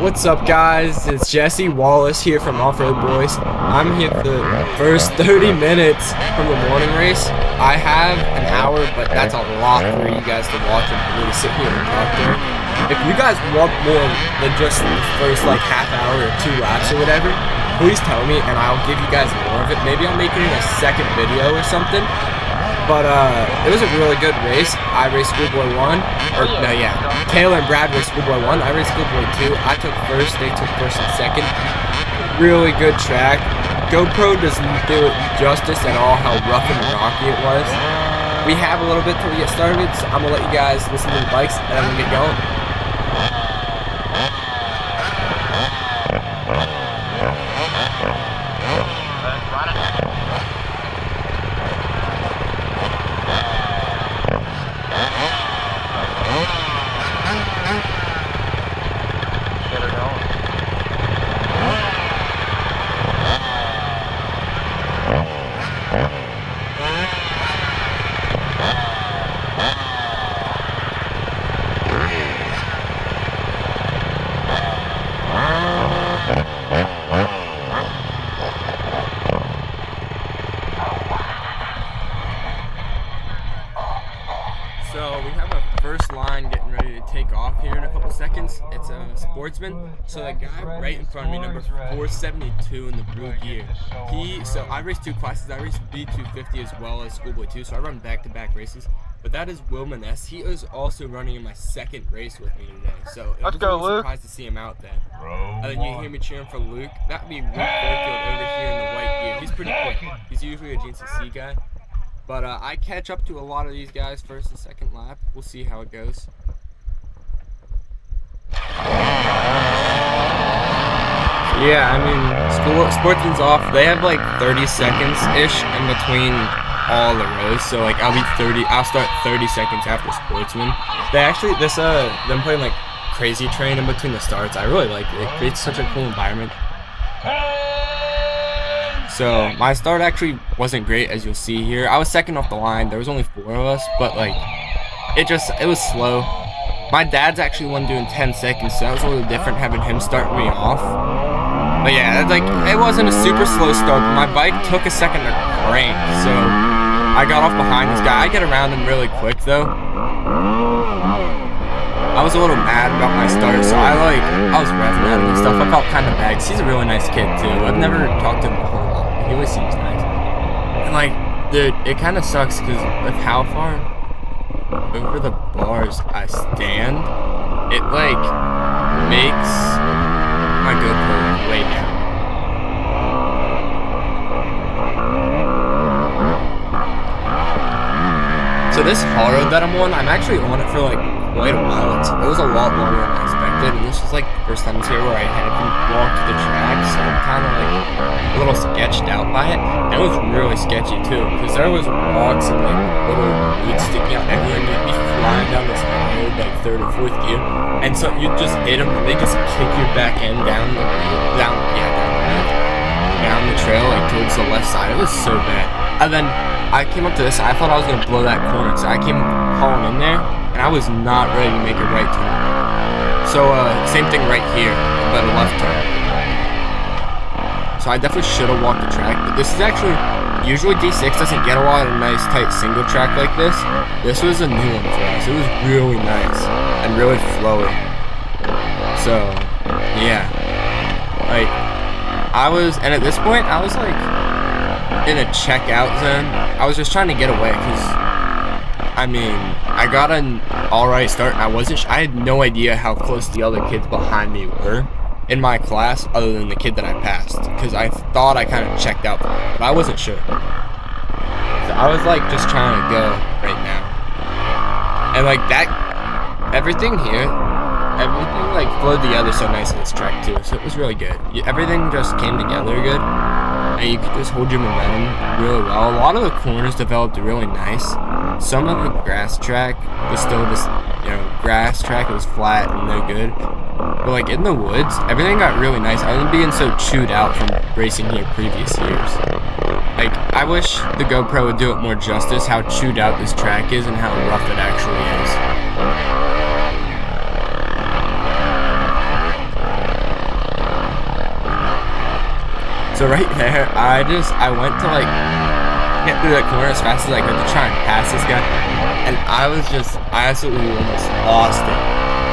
What's up, guys? It's Jesse Wallace here from Off-Road Boys. I'm here for the first 30 minutes from the morning race. I have an hour, but that's a lot for you guys to watch and for me to sit here and talk to. If you guys want more than just the first half hour or 2 laps or whatever, please tell me and I'll give you guys more of it. Maybe I'll make it in a second video or something. But it was a really good race. I raced Schoolboy 1, Taylor and Brad raced Schoolboy 1, I raced Schoolboy 2, I took first, they took first and second. Really good track. GoPro doesn't do it justice at all how rough and rocky it was. We have a little bit till we get started, so I'm going to let you guys listen to the bikes and I'm going to get going. So we have a first line getting ready to take off here in a couple seconds. It's a Sportsman. So the guy right in front of me, number 472 in the blue gear. So I race 2 classes. I race B250 as well as Schoolboy 2. So I run back-to-back races. But that is Will Maness. He is also running in my second race with me today. So I was really surprised to see him out there. And then you hear me cheering for Luke. That would be Luke Fairfield over here in the white gear. He's pretty quick. He's usually a GNCC guy. But I catch up to a lot of these guys first and second lap. We'll see how it goes. Yeah, I mean, Sportsman's off. They have 30 seconds-ish in between all the rows. So I'll start 30 seconds after Sportsman. They actually, them playing Crazy Train in between the starts. I really like it. It creates such a cool environment. So my start actually wasn't great, as you'll see here. I was second off the line. There was only 4 of us, but it was slow. My dad's actually one doing 10 seconds, so that was a little different having him start me off. But yeah, it wasn't a super slow start, but my bike took a second to crank, so I got off behind this guy. I get around him really quick though. I was a little mad about my start, so I was revving at him and stuff. I felt kind of bad. He's a really nice kid too. I've never talked to him a whole lot. He always seems nice. And dude, it kind of sucks because of how far over the bars I stand. It makes my GoPro way down. So this haul road that I'm on, I'm actually on it for quite a while. It was a lot longer than I expected, and this was the first time here where I hadn't walked the track, so I'm kind of a little sketched out by it. And it was really sketchy too, because there was rocks and little weeds sticking out everywhere, and you'd be flying down this road 3rd or 4th gear, and so you just hit them, and they just kick your back end down the trail towards the left side. It was so bad. And then I came up to this, I thought I was going to blow that corner, so I came hauling in there, and I was not ready to make a right turn. So, same thing right here, but a left turn. So I definitely should have walked the track, but this is actually, usually D6 doesn't get a lot of nice tight single track like this. This was a new one for us. It was really nice, and really flowy. So, yeah. And at this point, I was in a checkout zone. I was just trying to get away because, I got an alright start and I had no idea how close the other kids behind me were in my class other than the kid that I passed, because I thought I kind of checked out, but I wasn't sure. So I was just trying to go right now. And everything here, flowed together so nice in this track too, so it was really good. Everything just came together good, and you could just hold your momentum really well. A lot of the corners developed really nice. Some of the grass track was still just, grass track. It was flat and no good. But in the woods, everything got really nice. I wasn't being so chewed out from racing here previous years. I wish the GoPro would do it more justice, how chewed out this track is and how rough it actually is. So right there, I went to like get through that corner as fast as I could to try and pass this guy, and I absolutely almost lost it.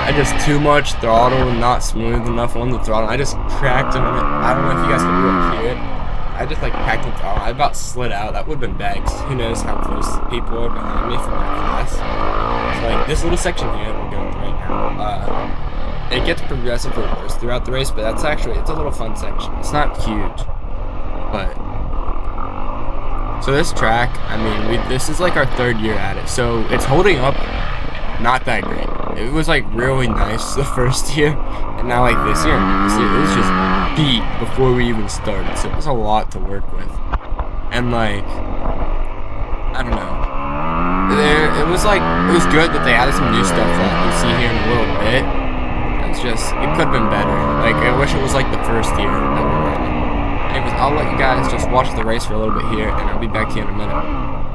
I just too much throttle, not smooth enough on the throttle. I just cracked him. I don't know if you guys can really hear it. I just like cracked the throttle. I about slid out. That would have been bad. Who knows how close people are behind me from my class. So like this little section here that we're going through right now, it gets progressively worse throughout the race, but it's a little fun section. It's not huge, but so this track, I mean, this is like our 3rd year at it, so it's holding up not that great. It was like really nice the first year, and now like this year it was just beat before we even started, so it was a lot to work with. And like, I don't know, it was good that they added some new stuff that you see here in a little bit. It could have been better. Like, I wish it was like the first year that we were in it. Anyways, I'll let you guys just watch the race for a little bit here, and I'll be back to you in a minute.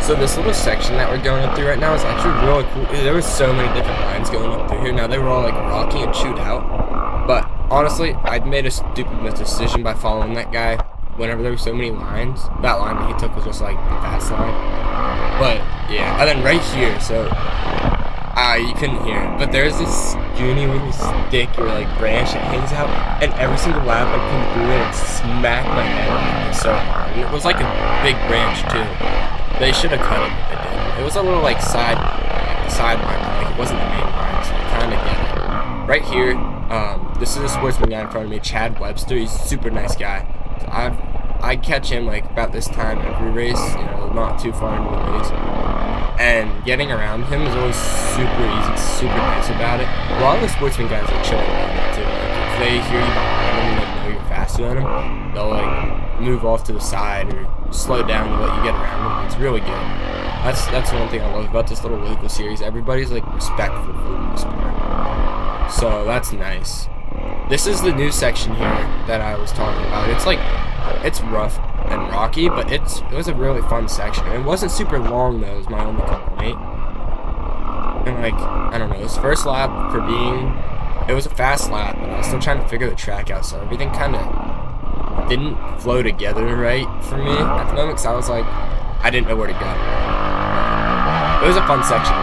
So this little section that we're going up through right now is actually really cool. There were so many different lines going up through here. Now they were all like rocky and chewed out, but honestly, I'd made a stupid decision by following that guy. Whenever there were so many lines, that line that he took was just like the fast line. But yeah, and then right here, so you couldn't hear it, but there's this skinny little stick or like branch that hangs out, and every single lap I come through it and smack my head on it so hard. And it was like a big branch too. They should have cut it, but they didn't. It was a little like side line, like it wasn't the main line, so I kind of get it. Right here, this is a sportsman guy in front of me, Chad Webster. He's a super nice guy. So I catch him like about this time every race, you know, not too far into the race. And getting around him is always super easy, super nice about it. A lot of the sportsman guys are chilling about it too. Like if they hear you behind them and they know you're faster than them, they'll like move off to the side or slow down to let you get around them. It's really good. That's one thing I love about this little local series. Everybody's like respectful for the most part. So that's nice. This is the new section here that I was talking about. It's rough and rocky, but it was a really fun section. It wasn't super long though, is my only complaint. And like, I don't know, this first lap it was a fast lap, but I was still trying to figure the track out, so everything kind of didn't flow together right for me at the moment, because I was like, I didn't know where to go. It was a fun section.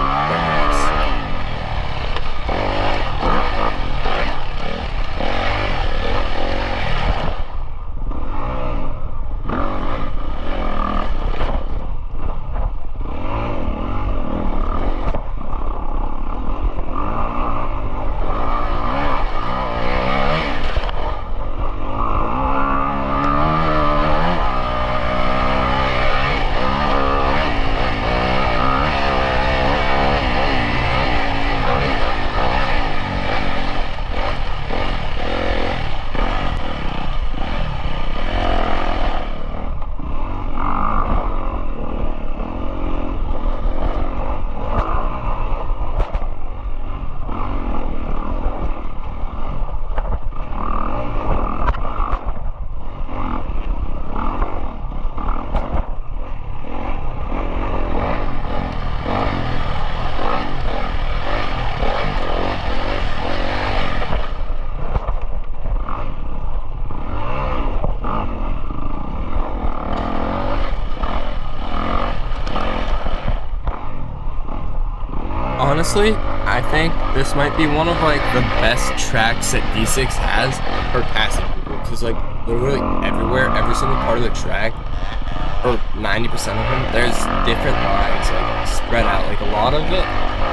Honestly, I think this might be one of like the best tracks that D6 has for passing people, because like literally everywhere, every single part of the track, or 90% of them, there's different lines like spread out. Like a lot of it,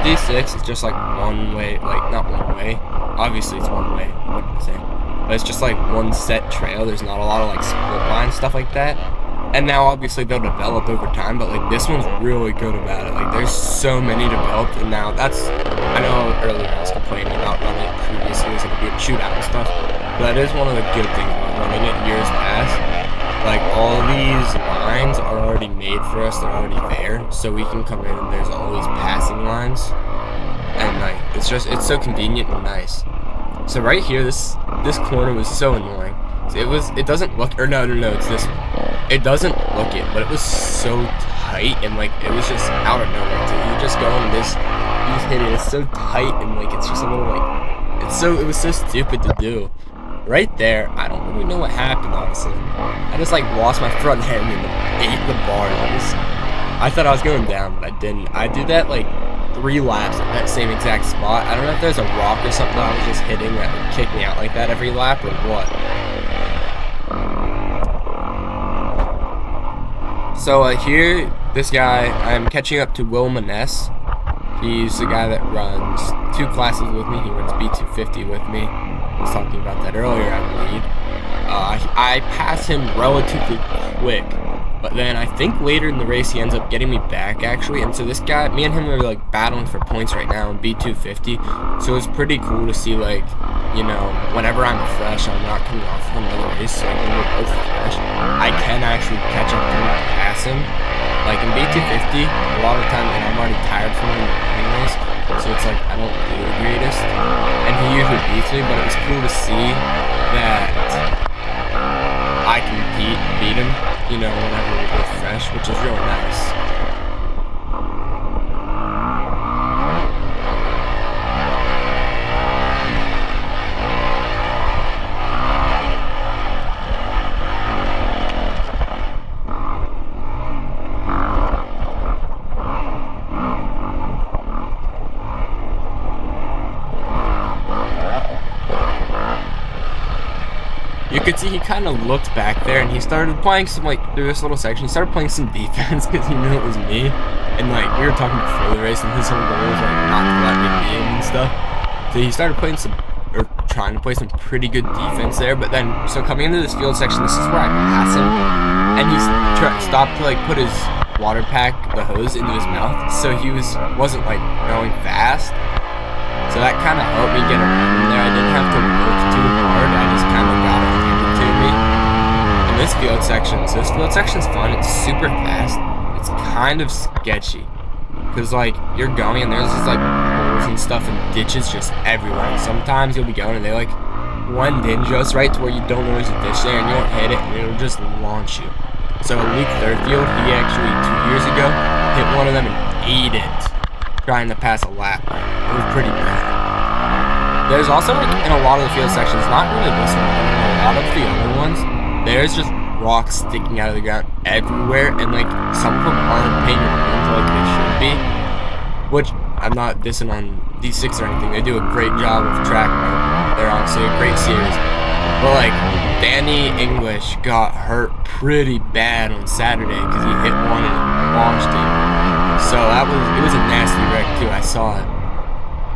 D6 is just like one way, like not one way. Obviously it's one way, what am I saying? But it's just like one set trail. There's not a lot of like split line stuff like that. And now obviously they'll develop over time, but like this one's really good about it. Like there's so many developed, and now that's, I know earlier I was complaining about running it previously, it was like a good shootout and stuff, but that is one of the good things about running it years past. Like, all these lines are already made for us, they're already there, so we can come in and there's all these passing lines, and like, it's so convenient and nice. So right here, this corner was so annoying. It doesn't look, or no, it's this one. It doesn't look it, but it was so tight, and like, it was just out of nowhere too. You just go and you just hit it, it's so tight, and like, it's just a little like, it was so stupid to do. Right there, I don't really know what happened, honestly. I just like lost my front end and ate the bar. I thought I was going down, but I didn't. I did that like 3 laps at that same exact spot. I don't know if there's a rock or something I was just hitting that would kick me out like that every lap or what. So here, this guy, I'm catching up to Will Maness. He's the guy that runs 2 classes with me. He runs B250 with me. I was talking about that earlier, I believe. I pass him relatively quick, but then I think later in the race he ends up getting me back, actually. And so this guy, me and him are like battling for points right now in B250. So it's pretty cool to see, like, you know, whenever I'm fresh, I'm not coming off of another race, so when we're both fresh, I can actually catch up to him and pass him. Like in B250, a lot of the time, and I'm already tired from him anyways, so it's like I don't do the greatest, and he usually beats me, but it was cool to see that I can beat him, you know, whenever we're both fresh, which is really nice. You could see he kind of looked back there and he started playing some, like, through this little section, he started playing some defense because he knew it was me. And, like, we were talking before the race and his whole goal was, like, not to let me beat him and stuff. So he started playing some, or trying to play some pretty good defense there. But then, so coming into this field section, this is where I pass him. And he stopped to, like, put his water pack, the hose, into his mouth. So he wasn't, like, going fast. So that kind of helped me get around him there. I didn't have to work too hard. I just kind of got it handed to me. And this field section, so this field section's fun. It's super fast. It's kind of sketchy. Because, like, you're going and there's just, like, holes and stuff and ditches just everywhere. And sometimes you'll be going and they, like, blend in just right to where you don't know there's a ditch there and you'll hit it and it'll just launch you. So Luke Thirfield, he actually 2 years ago hit one of them and ate it, trying to pass a lap. It was pretty bad. There's also, like, in a lot of the field sections, not really this one, but in a lot of the other ones, there's just rocks sticking out of the ground everywhere, and, like, some of them aren't painted like they should be, which I'm not dissing on D6 or anything. They do a great job of track mode. They're honestly a great series. But, like, Danny English got hurt pretty bad on Saturday because he hit one and it launched him. So it was a nasty wreck too, I saw it.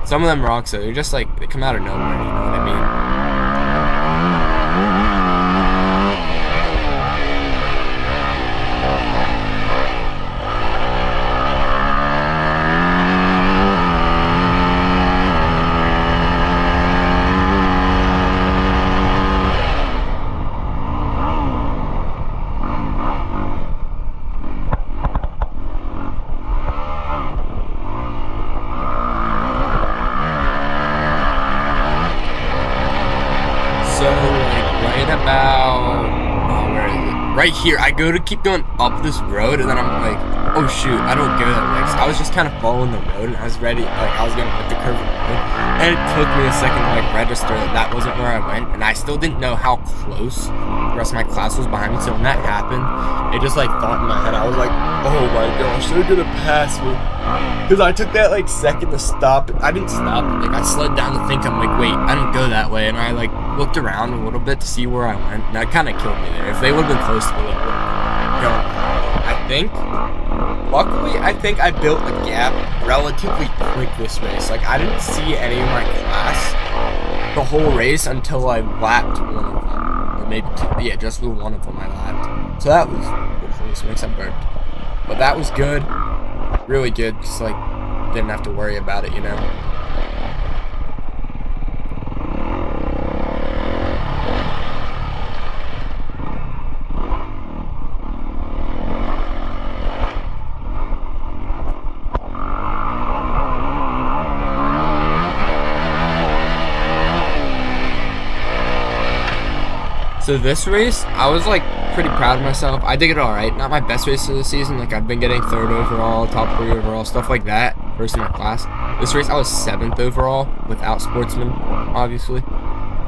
Some of them rocks, though, they're just like, they come out of nowhere, you know what I mean? Right here, I go to keep going up this road, and then I'm like, oh shoot, I don't go that way. So I was just kind of following the road, and I was ready, like, I was going to hit the curve of the road, and it took me a second to, like, register that wasn't where I went, and I still didn't know how close the rest of my class was behind me. So when that happened, it just, like, thought in my head, I was like, oh my gosh, they're gonna pass me. Because I took that, like, second to stop. I didn't stop, like, I slowed down to think, I'm like, wait, I don't go that way, and I, like, looked around a little bit to see where I went, and that kind of killed me there. If they would have been close to me, they would have gone. Luckily, I think I built a gap relatively quick this race. Like, I didn't see any of my class the whole race until I lapped one of them. Or maybe two, yeah, just the one of them I lapped. So that was, hopefully this makes up burnt. But that was good. really good because, like, didn't have to worry about it, you know? So this race, I was like pretty proud of myself. I did it alright. Not my best race of the season. Like, I've been getting 3rd overall, top 3 overall, stuff like that. First in my class. This race, I was 7th overall without sportsman, obviously.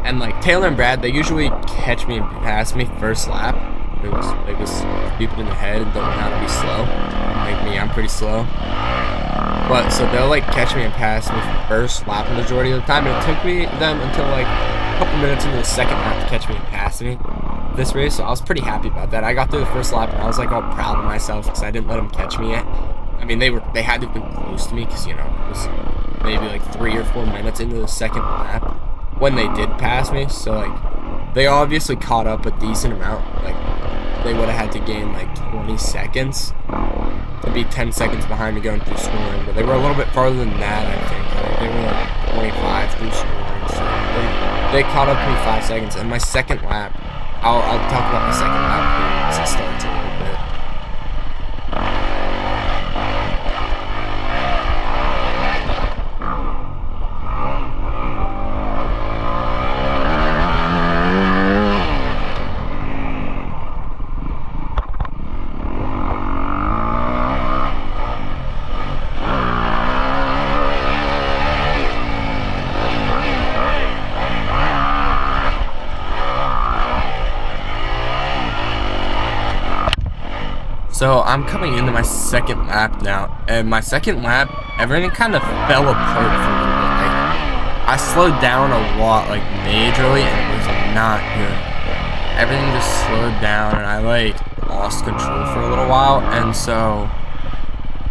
And like Taylor and Brad, they usually catch me and pass me first lap. They just stupid in the head and don't know how to be slow. Like me, I'm pretty slow. But so they'll like catch me and pass me first lap the majority of the time. And it took them until like couple minutes into the second lap to catch me and pass me this race, so I was pretty happy about that. I got through the first lap and I was like all proud of myself because I didn't let them catch me yet. I mean, they had to have been close to me because, you know, it was maybe like 3 or 4 minutes into the second lap when they did pass me, so like they obviously caught up a decent amount. Like, they would have had to gain like 20 seconds to be 10 seconds behind me going through scoring, but they were a little bit farther than that, I think. Like, they were like 25 through scoring, so they caught up to me 5 seconds. And my second lap, I'll talk about my second lap once it starts a little bit. So I'm coming into my second lap now, and my second lap, everything kind of fell apart for me. Like, I slowed down a lot, like majorly, and it was not good. Everything just slowed down, and I like lost control for a little while. And so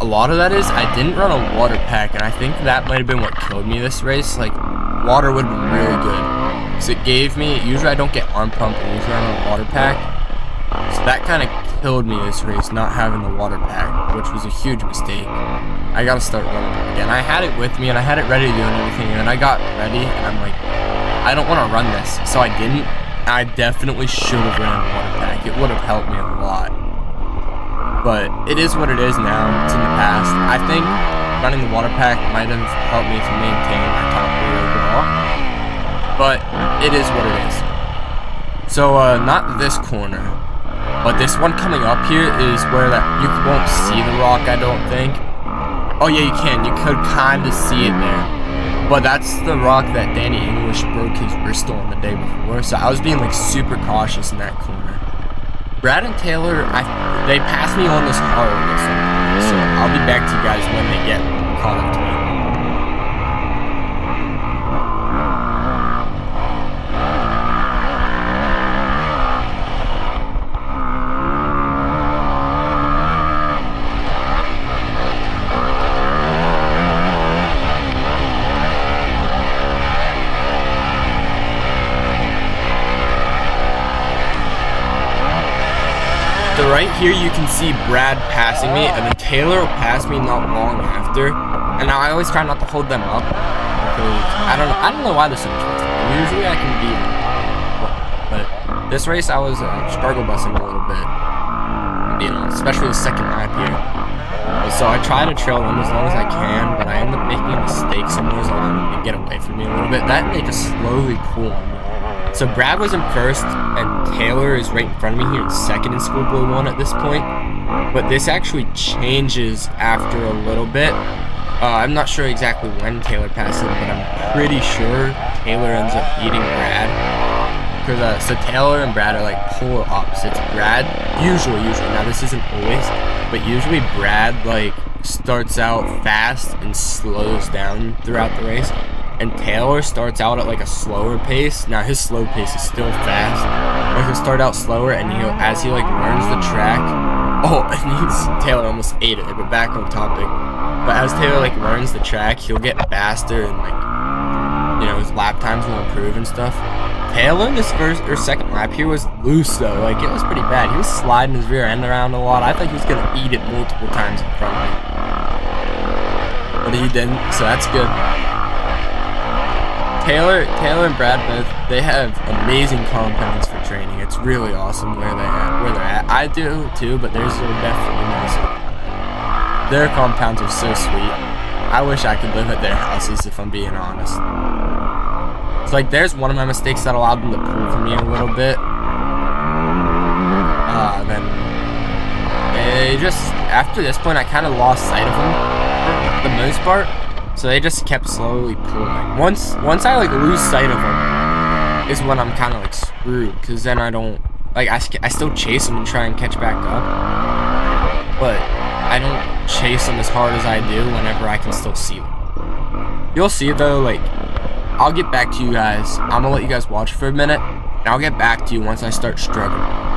a lot of that is I didn't run a water pack, and I think that might have been what killed me this race. Like, water would have been really good, because it gave me, usually I don't get arm pump, and usually I run a water pack. So that kind of killed me this race, not having the water pack, which was a huge mistake. I gotta start running it again. I had it with me and I had it ready to do and everything, and then I got ready and I'm like, I don't want to run this, so I didn't. I definitely should have ran a water pack. It would have helped me a lot. But it is what it is now. It's in the past. I think running the water pack might have helped me to maintain my top 3 overall, but it is what it is. So not this corner, but this one coming up here is where that you won't see the rock, I don't think. Oh yeah, you can. You could kind of see it there. But that's the rock that Danny English broke his wrist on the day before. So I was being like super cautious in that corner. Brad and Taylor, they passed me on this hard this one. So I'll be back to you guys when they get caught up to me. So right here you can see Brad passing me, and then Taylor will pass me not long after. And now I always try not to hold them up because I don't know why this is interesting. Usually I can beat them, but this race I was struggle busing a little bit, you know, especially the second lap here. So I try to trail them as long as I can, but I end up making a mistake somewhere, so they get away from me a little bit. That they just slowly pull on me. So Brad was in first, and Taylor is right in front of me here in second in Schoolboy 1 at this point. But this actually changes after a little bit. I'm not sure exactly when Taylor passes, but I'm pretty sure Taylor ends up beating Brad. Because so Taylor and Brad are like polar opposites. Brad, usually, now this isn't always, but usually Brad like starts out fast and slows down throughout the race. And Taylor starts out at like a slower pace. Now his slow pace is still fast, but he'll start out slower, and as he like learns the track. Oh, and Taylor almost ate it. But back on topic. But as Taylor like learns the track, he'll get faster, and like, you know, his lap times will improve and stuff. Taylor, this first or second lap here was loose though. Like, it was pretty bad. He was sliding his rear end around a lot. I thought he was gonna eat it multiple times in front of me. but he didn't, so that's good. Taylor and Brad both, they have amazing compounds for training. It's really awesome where they're at. I do too, but theirs are definitely nicer. Their compounds are so sweet. I wish I could live at their houses, if I'm being honest. It's like there's one of my mistakes that allowed them to pull for me a little bit. Then they just, after this point, I kind of lost sight of them for the most part. So they just kept slowly pulling. Once I like lose sight of them, is when I'm kind of like screwed, because then I don't like I still chase them and try and catch back up, but I don't chase them as hard as I do whenever I can still see them. You'll see though, like I'll get back to you guys. I'm gonna let you guys watch for a minute, and I'll get back to you once I start struggling.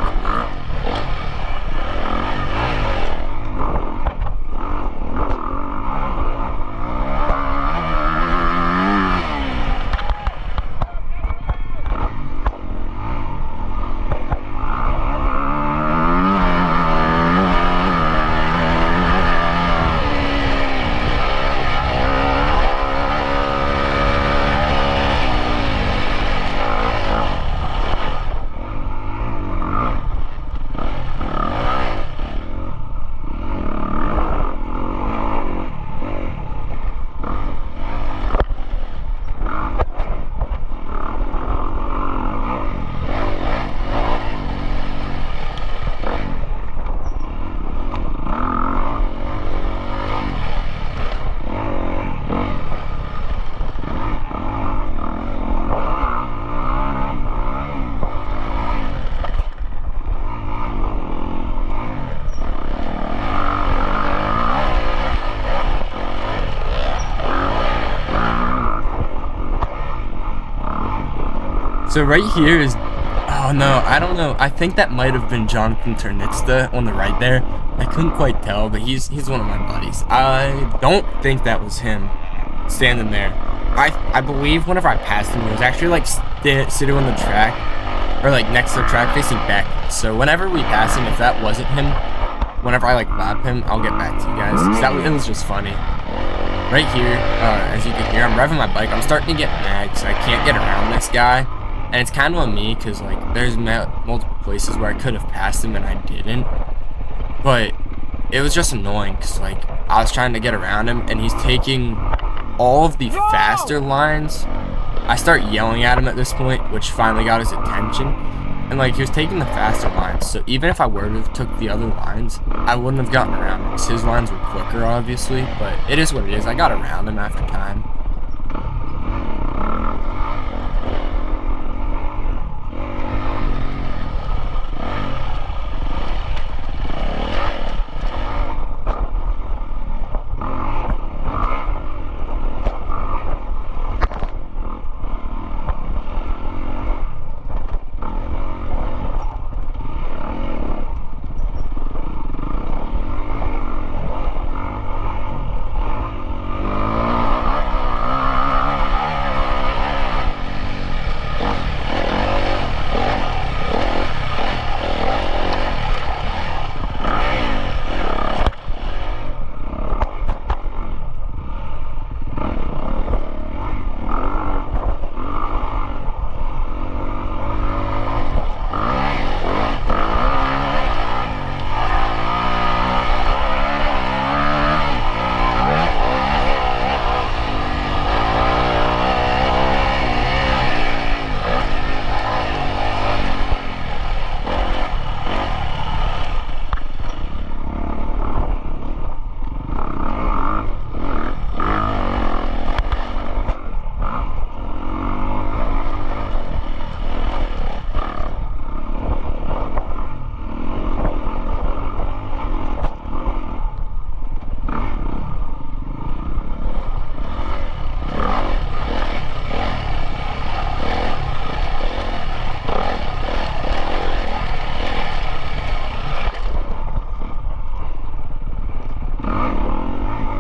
So right here is, oh no, I don't know. I think that might have been Jonathan Ternitsta on the right there. I couldn't quite tell, but he's one of my buddies. I don't think that was him standing there. I believe whenever I passed him, he was actually like sitting on the track, or like next to the track facing back. So whenever we pass him, if that wasn't him, whenever I like lap him, I'll get back to you guys. 'Cause it was just funny. Right here, as you can hear, I'm revving my bike. I'm starting to get mad because I can't get around this guy. And it's kind of on me because like there's multiple places where I could have passed him and I didn't. But it was just annoying because like I was trying to get around him and he's taking all of the faster lines. I start yelling at him at this point, which finally got his attention. And like he was taking the faster lines, so even if I were to have took the other lines, I wouldn't have gotten around him because his lines were quicker, obviously. But it is what it is. I got around him after time.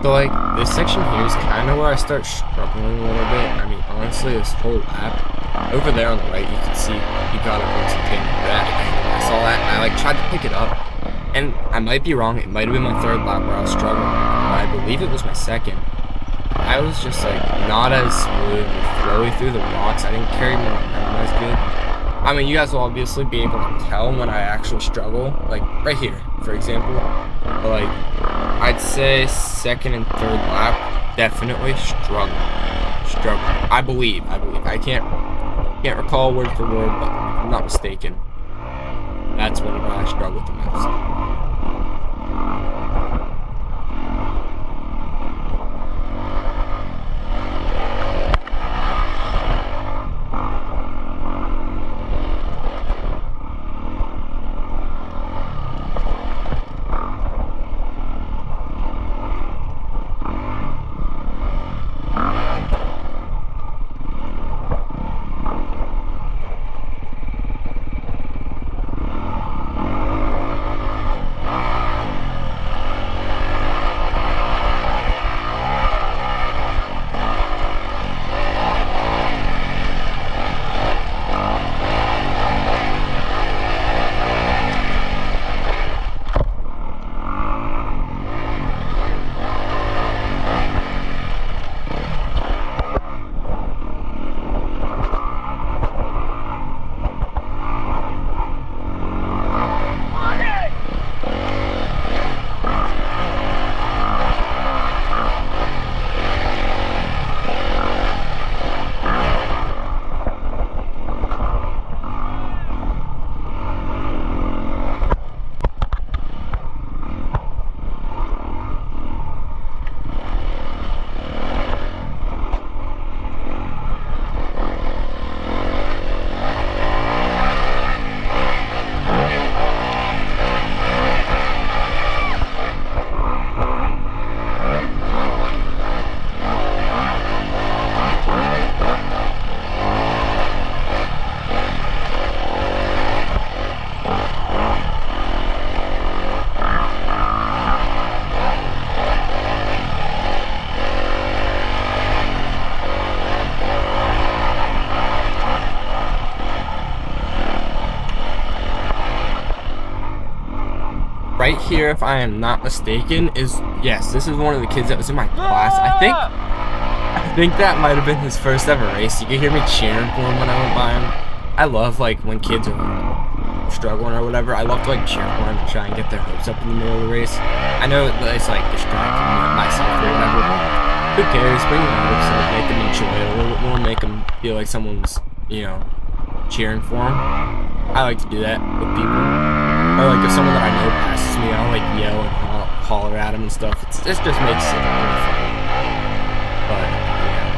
So like this section here is kind of where I start struggling a little bit. I mean, honestly, this whole lap over there on the right, you can see he got up once he came back. I saw that and I like tried to pick it up, and I might be wrong. It might have been my third lap where I was struggling, but I believe it was my second. I was just like not as smooth and flowy through the rocks. I didn't carry my momentum as good. I mean, you guys will obviously be able to tell when I actually struggle, like right here, for example. But like, I'd say second and third lap, definitely struggle. I believe. I can't recall word for word, but if I'm not mistaken, that's when I struggled the most. Right here, if I am not mistaken, is, yes, this is one of the kids that was in my class. I think that might have been his first ever race. You could hear me cheering for him when I went by him. I love, like, when kids are like, struggling or whatever, I love to, like, cheer for them and try and get their hopes up in the middle of the race. I know that it's, like, distracting myself or whatever, but who cares? Bring them hopes up, make them enjoy it a little bit more, make them feel like someone's, you know, cheering for them. I like to do that with people. Or like if someone that I know passes me, I'll like yell and holler at them and stuff. This just makes it really fun. But yeah.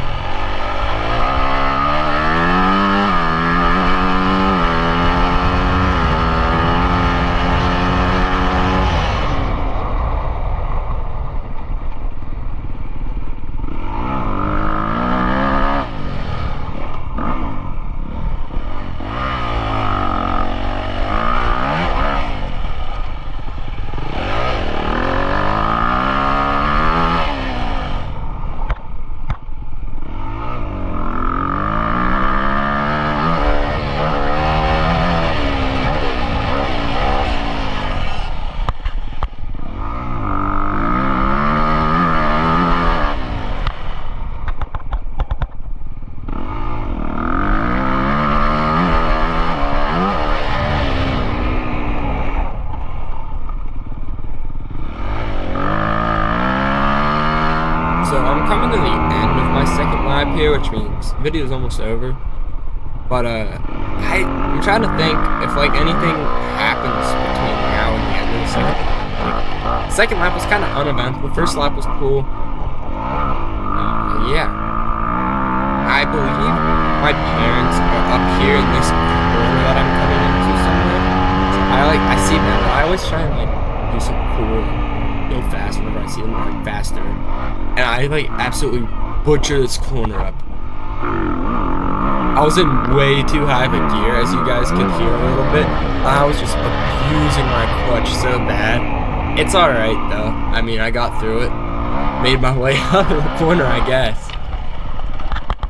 So I'm coming to the end of my second lap here, which means the video's almost over. But I'm trying to think if like anything happens between now and the end of the second lap. Like, second lap was kind of uneventful. First lap was cool. Yeah. I believe my parents are up here in this corner that I'm coming into somewhere. I see them, but I always try and like do some cool, go fast whenever I see them, like faster. And I like absolutely butcher this corner up. I was in way too high of a gear, as you guys can hear a little bit. I was just abusing my clutch so bad. It's alright though. I mean, I got through it. Made my way out of the corner, I guess.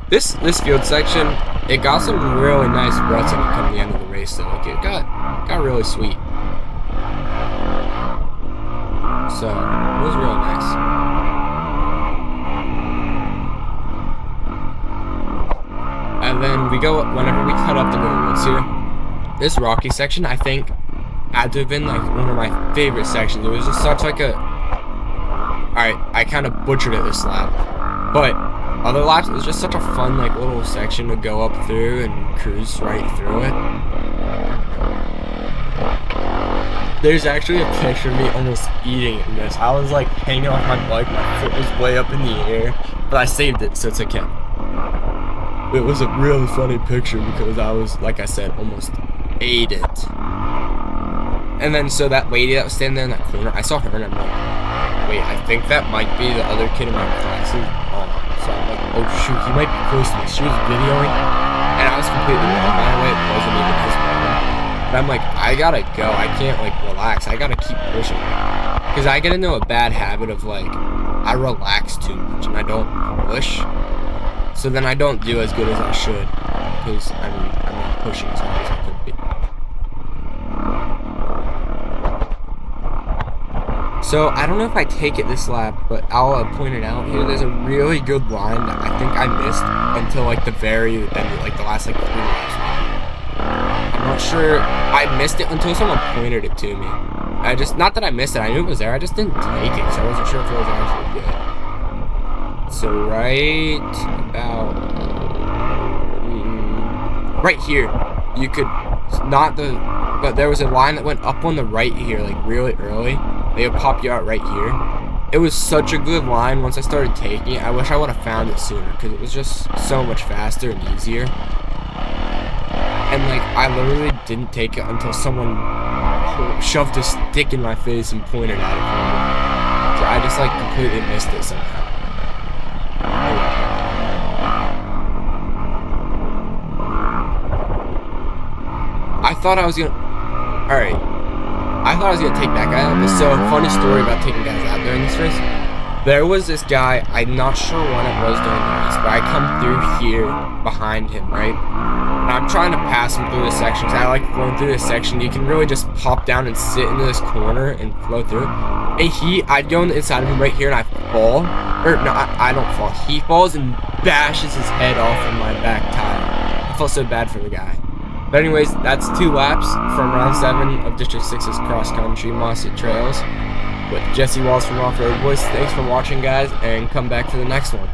This field section, it got some really nice ruts at come the end of the race though. Like it got really sweet. So it was really nice. whenever we cut up the little woods here, this rocky section, I think, had to have been like one of my favorite sections. It was just such like a, alright, I kind of butchered it this lap, but other laps, it was just such a fun like little section to go up through and cruise right through it. There's actually a picture of me almost eating it in this. I was like hanging off my bike, my foot was way up in the air, but I saved it, so it's okay. It was a really funny picture because I was, like I said, almost ate it. And then so that lady that was standing there in that corner, I saw her and I'm like, wait, I think that might be the other kid in my class. So I'm like, oh shoot, he might be close to me. She was videoing, and I was completely wrong by the way. It wasn't even his mom. But I'm like, I gotta go. I can't like relax. I gotta keep pushing. Because I get into a bad habit of like, I relax too much and I don't push. So then I don't do as good as I should. Because I mean, I'm not pushing as hard as I could be. So I don't know if I take it this lap, but I'll point it out here. There's a really good line that I think I missed until like the very end, like the last like 3 laps. I'm not sure. I missed it until someone pointed it to me. Not that I missed it. I knew it was there. I just didn't take it, so I wasn't sure if it was actually good. So right about right here, you could but there was a line that went up on the right here, like really early. They would pop you out right here. It was such a good line once I started taking it. I wish I would have found it sooner because it was just so much faster and easier. And like, I literally didn't take it until someone shoved a stick in my face and pointed at it for me. So I just like completely missed it somehow. I thought I was gonna take that guy out. So, funny story about taking guys out during this race. There was this guy, I'm not sure when it was during the race, but I come through here behind him, right? And I'm trying to pass him through this section, because I like going through this section. You can really just pop down and sit into this corner and flow through. And I'd go on the inside of him right here and I fall. Or, no, I don't fall. He falls and bashes his head off of my back tire. I felt so bad for the guy. But anyways, that's 2 laps from round 7 of District 6's cross country Mossy Trails with Jesse Walls from Off Road Boys. Thanks for watching, guys, and come back for the next one.